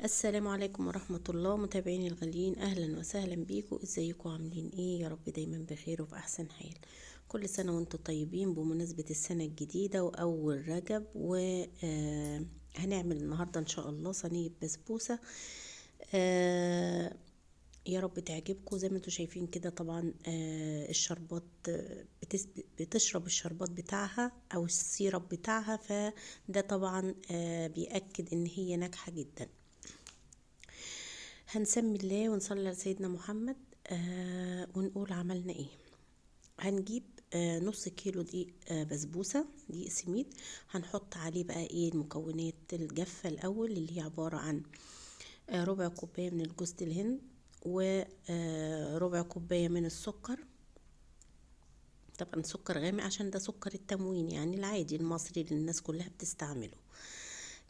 السلام عليكم ورحمة الله متابعيني الغاليين، أهلا وسهلا بيكم. ازيكم عاملين ايه؟ يا رب دايما بخير وفي أحسن حال. كل سنة وانتم طيبين بمناسبة السنة الجديدة وأول رجب. هنعمل النهاردة إن شاء الله صينية بسبوسة. آه، يا رب تعجبكم. زي ما انتم شايفين كده طبعا الشربات بتشرب الشربات بتاعها أو السيرب بتاعها، فده طبعا بيأكد إن هي ناجحة جدا. هنسمي الله ونصلي على سيدنا محمد ونقول عملنا ايه. هنجيب نص كيلو دقيق بسبوسة، دقيق سميد. هنحط عليه بقى ايه المكونات الجافة الأول، اللي هي عبارة عن ربع كوباية من الجوز الهند، وربع كوباية من السكر. طبعا سكر غامق عشان ده سكر التموين، يعني العادي المصري اللي الناس كلها بتستعمله،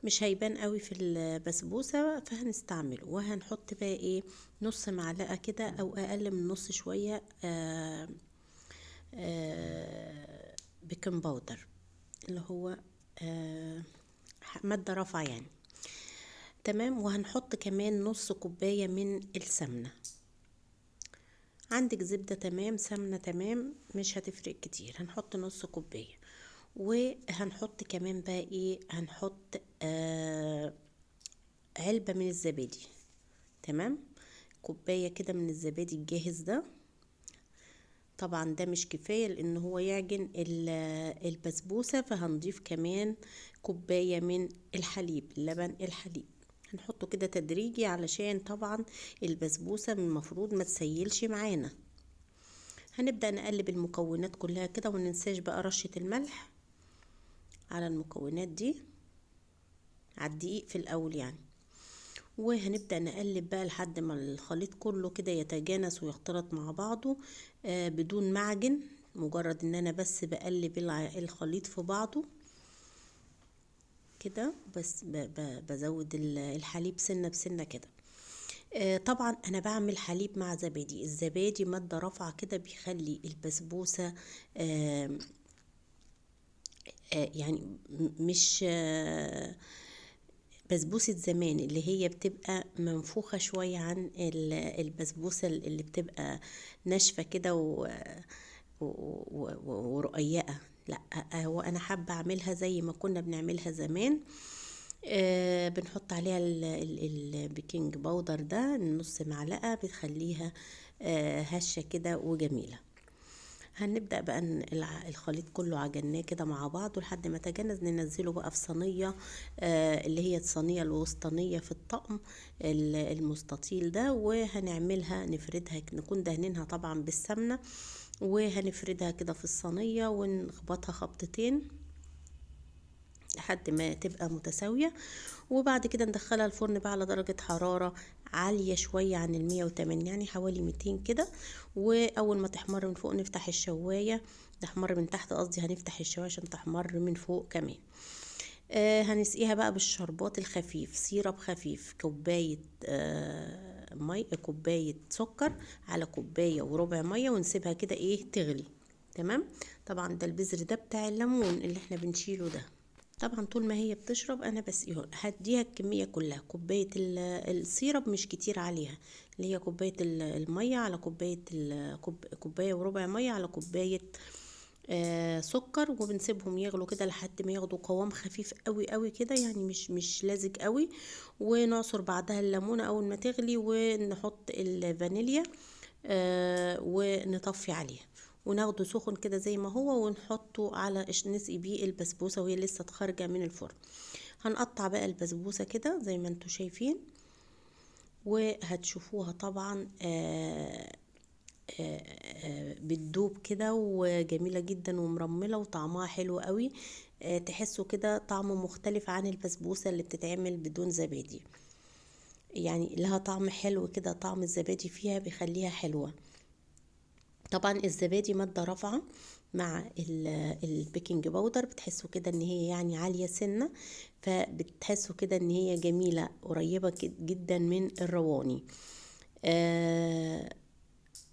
مش هيبان قوي في البسبوسة فهنستعمله. وهنحط بقى ايه نص معلقة كده او اقل من نص شوية بيكنج باودر، اللي هو مادة رافعة يعني. تمام. وهنحط كمان نص كوباية من السمنة. عندك زبدة تمام، سمنة تمام، مش هتفرق كتير. هنحط نص كوباية. وهنحط كمان بقى ايه، هنحط علبة من الزبادي. تمام. كوباية كده من الزبادي الجاهز ده. طبعا ده مش كفاية لان هو يعجن البسبوسة، فهنضيف كمان كوباية من الحليب، لبن الحليب. هنحطه كده تدريجي علشان طبعا البسبوسة من المفروض ما تسيلش معانا. هنبدأ نقلب المكونات كلها كده، وننساش بقى رشة الملح على المكونات دي، على الدقيق في الاول يعني. وهنبدأ نقلب بقى لحد ما الخليط كله كده يتجانس ويختلط مع بعضه بدون معجن، مجرد ان انا بس بقلب الخليط في بعضه كده بس. بزود الحليب سنة بسنة كده. طبعا انا بعمل حليب مع زبادي. الزبادي مادة رافعة كده، بيخلي البسبوسة يعني مش بسبوسة زمان اللي هي بتبقى منفوخة شوية عن البسبوسة اللي بتبقى ناشفة كده ورقيقة. لا، هو انا حابة اعملها زي ما كنا بنعملها زمان. بنحط عليها البيكنج باودر ده نص معلقة، بتخليها هشة كده وجميلة. هنبدأ بقى الخليط كله عجناه كده مع بعض لحد ما تجانس. ننزله بقى في صينية اللي هي الصينية الوسطانية في الطقم المستطيل ده. وهنعملها نفردها، نكون دهنينها طبعا بالسمنة، وهنفردها كده في الصينية ونخبطها خبطتين لحد ما تبقى متساوية. وبعد كده ندخلها الفرن بقى على درجة حرارة عالية شوية عن 180، يعني حوالي 200 كده. وأول ما تحمر من فوق نفتح الشواية، تحمر من تحت قصدي، هنفتح الشواية عشان تحمر من فوق كمان. هنسقيها بقى بالشربات الخفيف، سيرب خفيف. كوباية كوباية سكر على كوباية وربع مية، ونسيبها كده ايه تغلي. تمام. طبعا ده البذر ده بتاع الليمون اللي احنا بنشيله ده. طبعا طول ما هي بتشرب انا بسقيها، هديها الكميه كلها. كوبايه السيرب مش كتير عليها، اللي هي كوبايه الميه على كوبايه كوبايه وربع ميه على كوبايه سكر. وبنسيبهم يغلوا كده لحد ما ياخدوا قوام خفيف قوي قوي كده، يعني مش لازج قوي. ونعصر بعدها الليمونه اول ما تغلي، ونحط الفانيليا ونطفي عليها، وناخده سخن كده زي ما هو، ونحطه على نسقي بيه البسبوسه وهي لسه خارجه من الفرن. هنقطع بقى البسبوسه كده زي ما انتوا شايفين، وهتشوفوها طبعا بتدوب كده وجميله جدا ومرمله وطعمها حلو قوي. تحسوا كده طعم مختلف عن البسبوسه اللي بتتعمل بدون زبادي، يعني لها طعم حلو كده. طعم الزبادي فيها بيخليها حلوه. طبعا الزبادي مادة رافعة مع البيكنج باودر، بتحسوا كده ان هي يعني عالية سنة، فبتحسوا كده ان هي جميلة قريبة جدا من الرواني.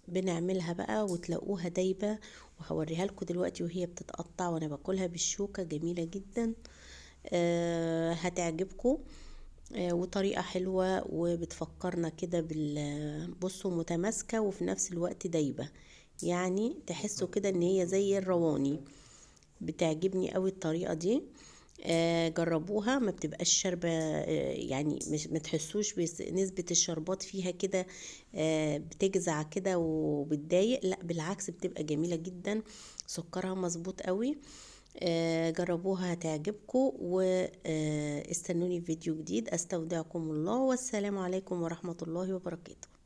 بنعملها بقى وتلاقوها دايبة، وهوريها لكم دلوقتي وهي بتتقطع وانا باكلها بالشوكة، جميلة جدا. هتعجبكم. وطريقة حلوة وبتفكرنا كده بصوا متماسكة وفي نفس الوقت دايبة، يعني تحسوا كده ان هي زي الرواني. بتعجبني قوي الطريقة دي. جربوها، ما بتبقاش شاربة، يعني مش ما تحسوش بس نسبة الشربات فيها كده بتجزع كده وبتضايق، لا بالعكس بتبقى جميلة جدا، سكرها مظبوط قوي. جربوها هتعجبكم، واستنوني في فيديو جديد. استودعكم الله، والسلام عليكم ورحمة الله وبركاته.